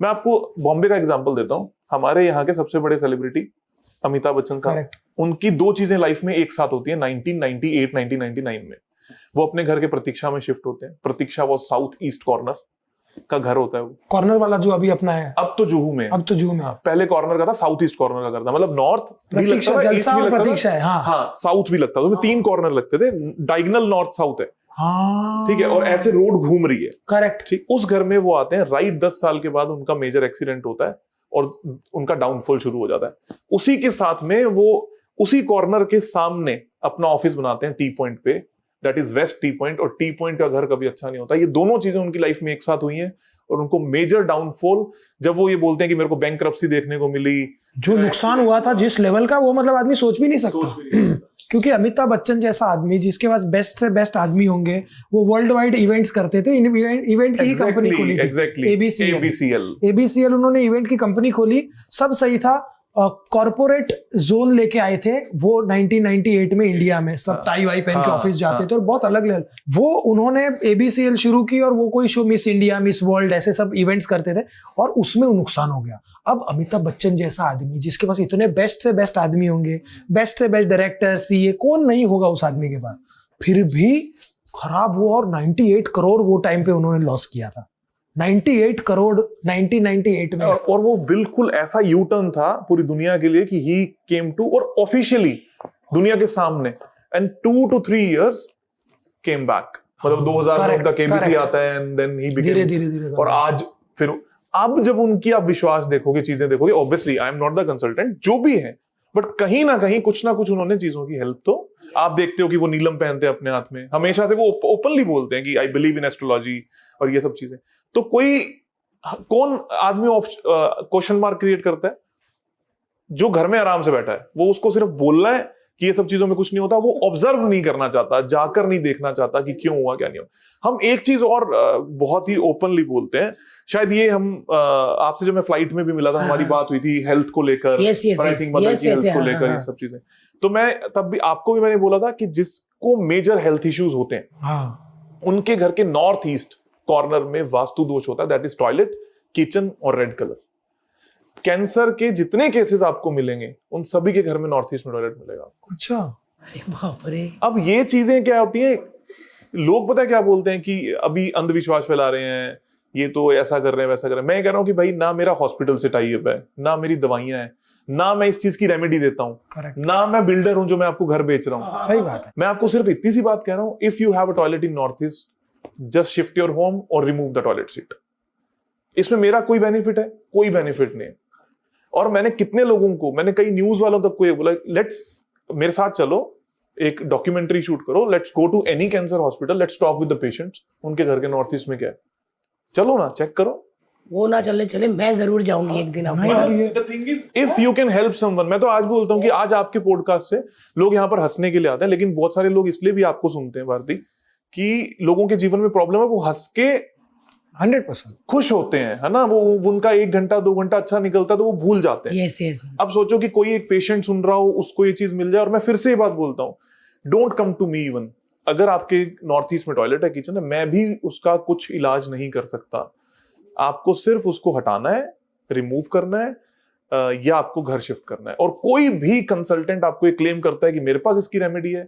मैं आपको बॉम्बे का एग्जांपल देता हूँ। हमारे यहाँ के सबसे बड़े सेलिब्रिटी अमिताभ बच्चन साहब, उनकी दो चीजें लाइफ में एक साथ होती है 1998 1999 में। वो अपने घर के प्रतीक्षा में शिफ्ट होते हैं। प्रतीक्षा वो साउथ ईस्ट कॉर्नर का घर होता है, वो कॉर्नर वाला जो अभी अपना है, अब तो जुहू में, अब तो जुहू में, पहले कॉर्नर का था, साउथ ईस्ट कॉर्नर का घर था, मतलब नॉर्थ भी लगता था, ईस्ट भी लगता था, हाँ साउथ भी लगता था, उसमें 3 कॉर्नर लगते थे, डायगोनल नॉर्थ साउथ है, ठीक है, और ऐसे रोड घूम रही है, करेक्ट, ठीक। उस घर में वो आते हैं, राइट 10 साल के बाद उनका मेजर एक्सीडेंट होता है और उनका डाउनफॉल शुरू हो जाता है। उसी के साथ में वो उसी कॉर्नर के सामने अपना ऑफिस बनाते हैं टी पॉइंट पे, that is west T point, और टी पॉइंट का घर कभी अच्छा नहीं होता। ये दोनों चीजें उनकी लाइफ में एक साथ हुई हैं और उनको मेजर डाउनफॉल, जब वो ये बोलते हैं कि मेरे को बैंकरप्सी देखने को मिली, जो नुकसान हुआ था जिस लेवल का, वो मतलब आदमी सोच भी नहीं सकता। क्योंकि अमिताभ बच्चन जैसा आदमी जिसके पास बेस्ट से बेस्ट आदमी होंगे, वो वर्ल्ड वाइड इवेंट्स करते थे, इवेंट की ही कंपनी खोली थी, एबीसीएल, उन्होंने इवेंट की कंपनी खोली, सब सही था। कॉर्पोरेट जोन लेके आए थे वो 1998 में इंडिया में, सब टाई वाई पहन के ऑफिस जाते थे और बहुत अलग लेवल। वो उन्होंने एबीसीएल शुरू की और वो कोई show miss India, miss world, ऐसे सब इवेंट्स करते थे और उसमें नुकसान हो गया। अब अमिताभ बच्चन जैसा आदमी जिसके पास इतने बेस्ट से बेस्ट आदमी होंगे, बेस्ट से बेस्ट डायरेक्टर, सीए, कौन नहीं होगा उस आदमी के पास, फिर भी खराब हुआ और 98 करोड़ वो टाइम पे उन्होंने लॉस किया था। 98 करोड़ 1998 में, और वो बिल्कुल ऐसा यू टर्न था पूरी दुनिया के लिए कि ही केम टू, और ऑफिशियली दुनिया के सामने, and 2 to 3 years came back, मतलब 2000 में उनका केबीसी आता है एंड देन ही बिकेम, धीरे और आज फिर अब जब उनकी आप विश्वास देखोगे, चीजें देखोगे, obviously I am not the consultant जो भी है, बट कहीं ना कहीं कुछ ना कुछ उन्होंने चीजों की हेल्प, तो आप देखते हो कि वो नीलम पहनते हैं अपने हाथ में, हमेशा से वो ओपनली बोलते हैं कि आई बिलीव इन एस्ट्रोलॉजी और ये सब चीजें। तो कौन आदमी क्वेश्चन मार्क क्रिएट करता है? जो घर में आराम से बैठा है, वो उसको सिर्फ बोलना है कि ये सब चीजों में कुछ नहीं होता, वो ऑब्जर्व नहीं करना चाहता, जाकर नहीं देखना चाहता कि क्यों हुआ क्या नहीं हुआ। हम एक चीज और बहुत ही ओपनली बोलते हैं, शायद ये हम आपसे जब मैं फ्लाइट में भी मिला था, हमारी बात हुई थी हेल्थ को लेकर, आई थिंक मदर की हेल्थ को लेकर, ये सब चीजें, तो मैं तब भी आपको भी मैंने बोला था कि जिसको मेजर हेल्थ इश्यूज होते हैं, उनके घर के नॉर्थ ईस्ट कॉर्नर में वास्तु दोष होता है, दैट इज टॉयलेट, किचन और रेड कलर। कैंसर के जितने केसेस आपको मिलेंगे, उन सभी के घर में नॉर्थ ईस्ट में टॉयलेट मिलेगा। अच्छा, अरे बाप रे। अब ये चीजें क्या होती हैं, लोग पता है क्या बोलते हैं कि अभी अंधविश्वास फैला रहे हैं, ये तो ऐसा कर रहे हैं वैसा कर रहे हैं। मैं कह रहा हूं कि भाई ना मेरा हॉस्पिटल से टाई अप है, ना मेरी दवाइयां हैं, ना मैं इस चीज की रेमेडी देता हूं, ना मैं बिल्डर हूं जो मैं आपको घर बेच रहा हूं। सही बात है। मैं आपको सिर्फ इतनी सी बात कह रहा हूं, if you have a toilet in north east, just shift your home और रिमूव द टॉयलेट सीट। इसमें मेरा कोई बेनिफिट है? कोई बेनिफिट नहीं। और मैंने कितने लोगों को, मैंने कई न्यूज वालों तक को ये बोला, लेट्स मेरे साथ चलो, एक डॉक्यूमेंट्री शूट करो, let's go to any cancer hospital, let's talk with the patients, उनके घर के नॉर्थ ईस्ट में क्या है, चलो ना, चेक करो। वो ना चले मैं जरूर जाऊंगी एक दिन। The thing is, if you can help someone, मैं तो आज बोलता हूं कि आज आपके पॉडकास्ट से लोग यहाँ पर हंसने के लिए आते हैं, लेकिन बहुत सारे लोग इसलिए भी आपको सुनते हैं भारती, कि लोगों के जीवन में प्रॉब्लम है, वो हंस के 100% खुश होते हैं, है ना, वो उनका 1 घंटा 2 घंटा अच्छा निकलता है तो वो भूल जाते हैं। yes. अब सोचो कि कोई एक पेशेंट सुन रहा हो, उसको ये चीज मिल जाए, और मैं फिर से ये बात बोलता हूँ, don't come to me even, अगर आपके नॉर्थ ईस्ट में टॉयलेट है, किचन है, मैं भी उसका कुछ इलाज नहीं कर सकता। आपको सिर्फ उसको हटाना है, रिमूव करना है, या आपको घर शिफ्ट करना है। और कोई भी कंसल्टेंट आपको ये क्लेम करता है कि मेरे पास इसकी रेमेडी है,